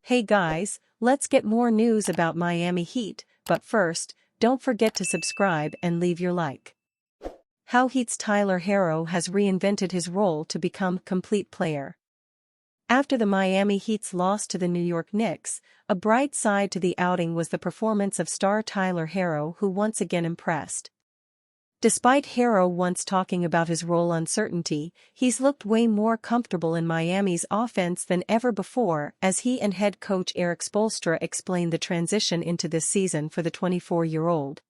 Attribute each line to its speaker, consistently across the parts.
Speaker 1: Hey guys, let's get more news about Miami Heat, but first, don't forget to subscribe and leave your like. How Heat's Tyler Harrow has reinvented his role to become complete player. After the Miami Heat's loss to the New York Knicks, a bright side to the outing was the performance of star Tyler Harrow, who once again impressed. Despite Harrow once talking about his role uncertainty, he's looked way more comfortable in Miami's offense than ever before, as he and head coach Erik Spoelstra explained the transition into this season for the 24-year-old.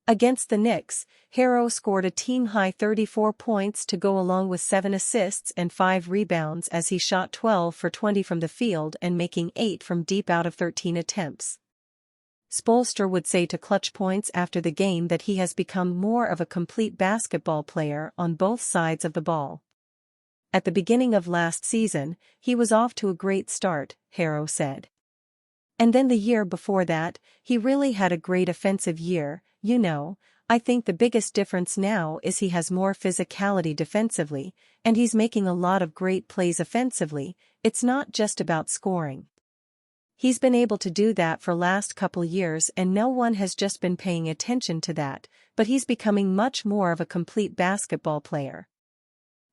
Speaker 1: Against the Knicks, Harrow scored a team-high 34 points to go along with 7 assists and 5 rebounds as he shot 12 for 20 from the field and making 8 from deep out of 13 attempts. Spoelstra would say to Clutch Points after the game that he has become more of a complete basketball player on both sides of the ball. At the beginning of last season, he was off to a great start, Harrow said. And then the year before that, he really had a great offensive year. I think the biggest difference now is he has more physicality defensively, and he's making a lot of great plays offensively. It's not just about scoring. He's been able to do that for last couple years and no one has just been paying attention to that, but he's becoming much more of a complete basketball player.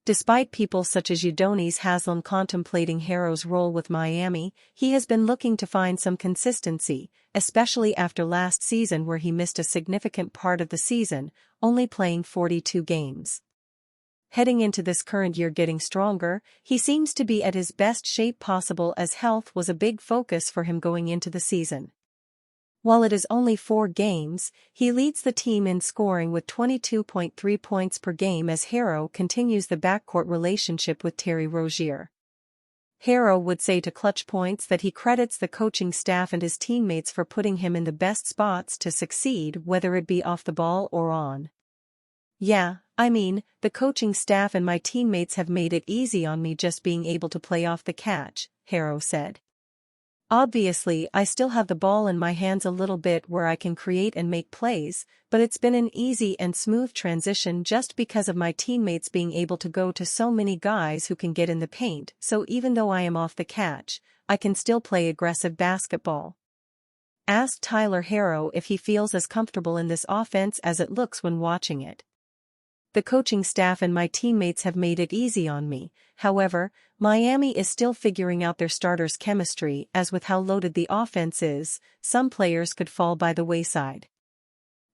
Speaker 1: Despite people such as Udonis Haslem contemplating Harrow's role with Miami, he has been looking to find some consistency, especially after last season where he missed a significant part of the season, only playing 42 games. Heading into this current year getting stronger, he seems to be at his best shape possible as health was a big focus for him going into the season. While it is only 4 games, he leads the team in scoring with 22.3 points per game as Harrow continues the backcourt relationship with Terry Rozier. Harrow would say to Clutch Points that he credits the coaching staff and his teammates for putting him in the best spots to succeed, whether it be off the ball or on. The coaching staff and my teammates have made it easy on me just being able to play off the catch, Harrow said. Obviously, I still have the ball in my hands a little bit where I can create and make plays, but it's been an easy and smooth transition just because of my teammates being able to go to so many guys who can get in the paint, so even though I am off the catch, I can still play aggressive basketball. Asked Tyler Harrow if he feels as comfortable in this offense as it looks when watching it. The coaching staff and my teammates have made it easy on me. However, Miami is still figuring out their starters' chemistry, as with how loaded the offense is, some players could fall by the wayside.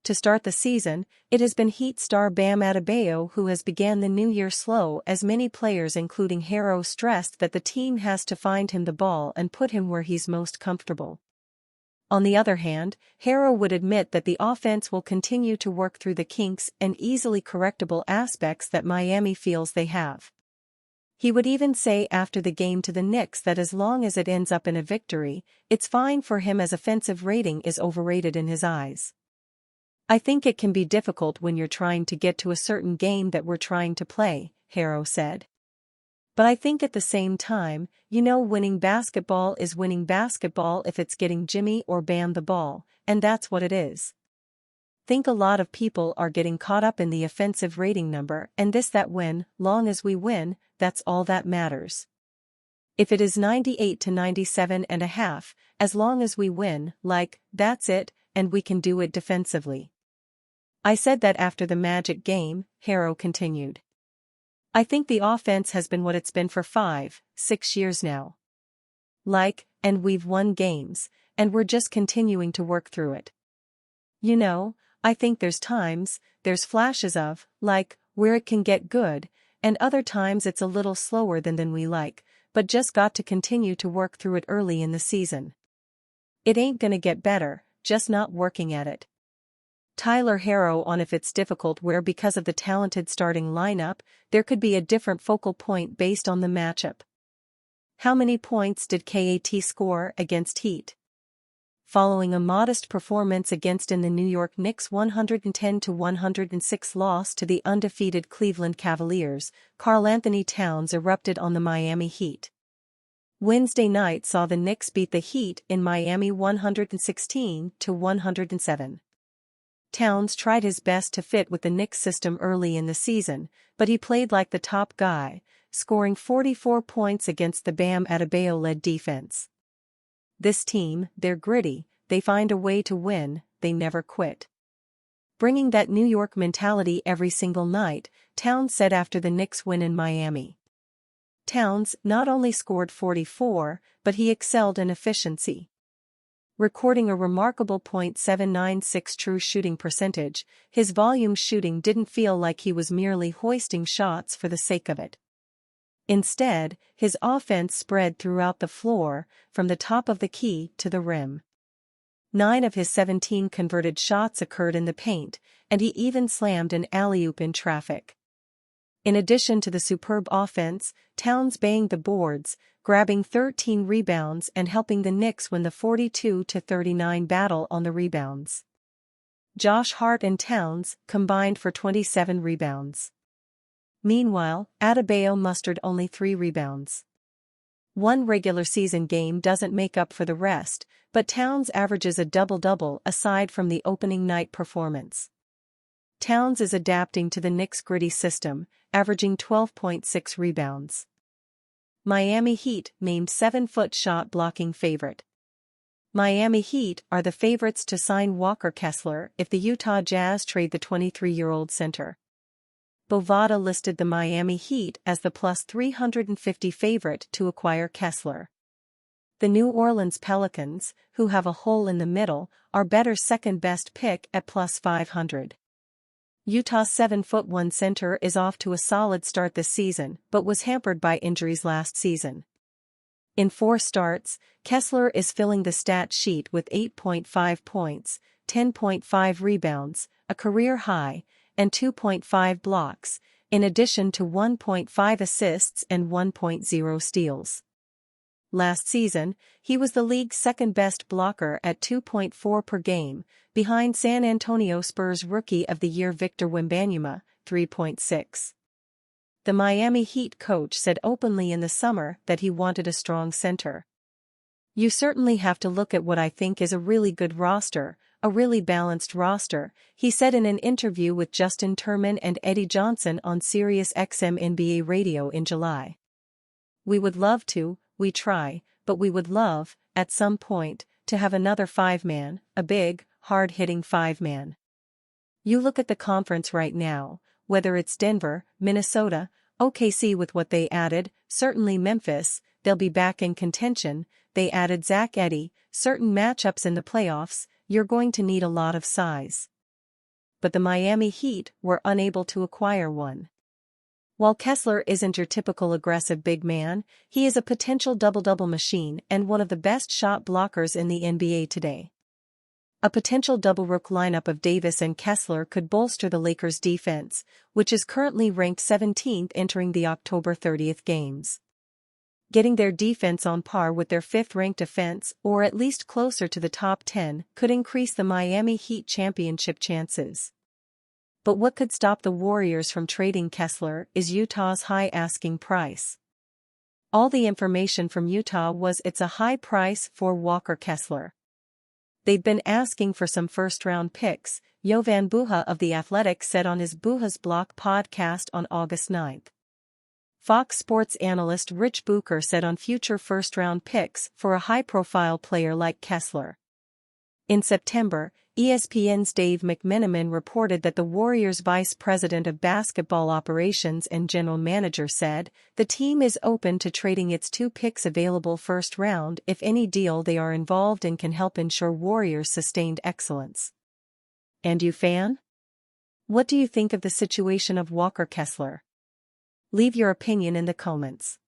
Speaker 1: To start the season, it has been Heat star Bam Adebayo who has began the new year slow, as many players including Harrow stressed that the team has to find him the ball and put him where he's most comfortable. On the other hand, Harrow would admit that the offense will continue to work through the kinks and easily correctable aspects that Miami feels they have. He would even say after the game to the Knicks that as long as it ends up in a victory, it's fine for him as offensive rating is overrated in his eyes. I think it can be difficult when you're trying to get to a certain game that we're trying to play, Harrow said. But I think at the same time, winning basketball is winning basketball if it's getting Jimmy or Bam the ball, and that's what it is. Think a lot of people are getting caught up in the offensive rating number and that when, long as we win, that's all that matters. If it is 98 to 97.5, as long as we win, that's it, and we can do it defensively. I said that after the Magic game, Harrow continued. I think the offense has been what it's been for 5, 6 years now. And we've won games, and we're just continuing to work through it. I think there's flashes of, where it can get good, and other times it's a little slower than we like, but just got to continue to work through it early in the season. It ain't gonna get better, just not working at it. Tyler Harrow on if it's difficult where because of the talented starting lineup, there could be a different focal point based on the matchup. How many points did KAT score against Heat? Following a modest performance against the New York Knicks' 110-106 loss to the undefeated Cleveland Cavaliers, Karl-Anthony Towns erupted on the Miami Heat. Wednesday night saw the Knicks beat the Heat in Miami 116-107. Towns tried his best to fit with the Knicks system early in the season, but he played like the top guy, scoring 44 points against the Bam Adebayo-led defense. This team, they're gritty, they find a way to win, they never quit. Bringing that New York mentality every single night, Towns said after the Knicks win in Miami. Towns not only scored 44, but he excelled in efficiency. Recording a remarkable .796 true shooting percentage, his volume shooting didn't feel like he was merely hoisting shots for the sake of it. Instead, his offense spread throughout the floor, from the top of the key to the rim. 9 of his 17 converted shots occurred in the paint, and he even slammed an alley-oop in traffic. In addition to the superb offense, Towns banged the boards, grabbing 13 rebounds and helping the Knicks win the 42-39 battle on the rebounds. Josh Hart and Towns combined for 27 rebounds. Meanwhile, Adebayo mustered only 3 rebounds. One regular season game doesn't make up for the rest, but Towns averages a double-double aside from the opening night performance. Towns is adapting to the Knicks' gritty system, averaging 12.6 rebounds. Miami Heat named 7-foot shot blocking favorite. Miami Heat are the favorites to sign Walker Kessler if the Utah Jazz trade the 23-year-old center. Bovada listed the Miami Heat as the plus 350 favorite to acquire Kessler. The New Orleans Pelicans, who have a hole in the middle, are better second-best pick at plus 500. Utah's 7'1" center is off to a solid start this season but was hampered by injuries last season. In 4 starts, Kessler is filling the stat sheet with 8.5 points, 10.5 rebounds, a career high, and 2.5 blocks, in addition to 1.5 assists and 1.0 steals. Last season, he was the league's second-best blocker at 2.4 per game, behind San Antonio Spurs Rookie of the Year Victor Wembanyama, 3.6. The Miami Heat coach said openly in the summer that he wanted a strong center. "You certainly have to look at what I think is a really good roster, a really balanced roster," he said in an interview with Justin Turman and Eddie Johnson on Sirius XM NBA Radio in July. "We would love to, we try, but we would love, at some point, to have another 5-man, a big, hard-hitting 5-man. You look at the conference right now, whether it's Denver, Minnesota, OKC with what they added, certainly Memphis, they'll be back in contention, they added Zach Edey, certain matchups in the playoffs, you're going to need a lot of size." But the Miami Heat were unable to acquire one. While Kessler isn't your typical aggressive big man, he is a potential double-double machine and one of the best shot blockers in the NBA today. A potential double-rook lineup of Davis and Kessler could bolster the Lakers' defense, which is currently ranked 17th entering the October 30th games. Getting their defense on par with their 5th-ranked offense or at least closer to the top 10 could increase the Miami Heat championship chances. But what could stop the Warriors from trading Kessler is Utah's high asking price. All the information from Utah was it's a high price for Walker Kessler. They'd been asking for some first-round picks, Jovan Buha of The Athletic said on his Buha's Block podcast on August 9. Fox Sports analyst Rich Bucher said on future first-round picks for a high-profile player like Kessler. In September, ESPN's Dave McMenamin reported that the Warriors' vice president of basketball operations and general manager said the team is open to trading its 2 picks available first round if any deal they are involved in can help ensure Warriors' sustained excellence. And you fan? What do you think of the situation of Walker Kessler? Leave your opinion in the comments.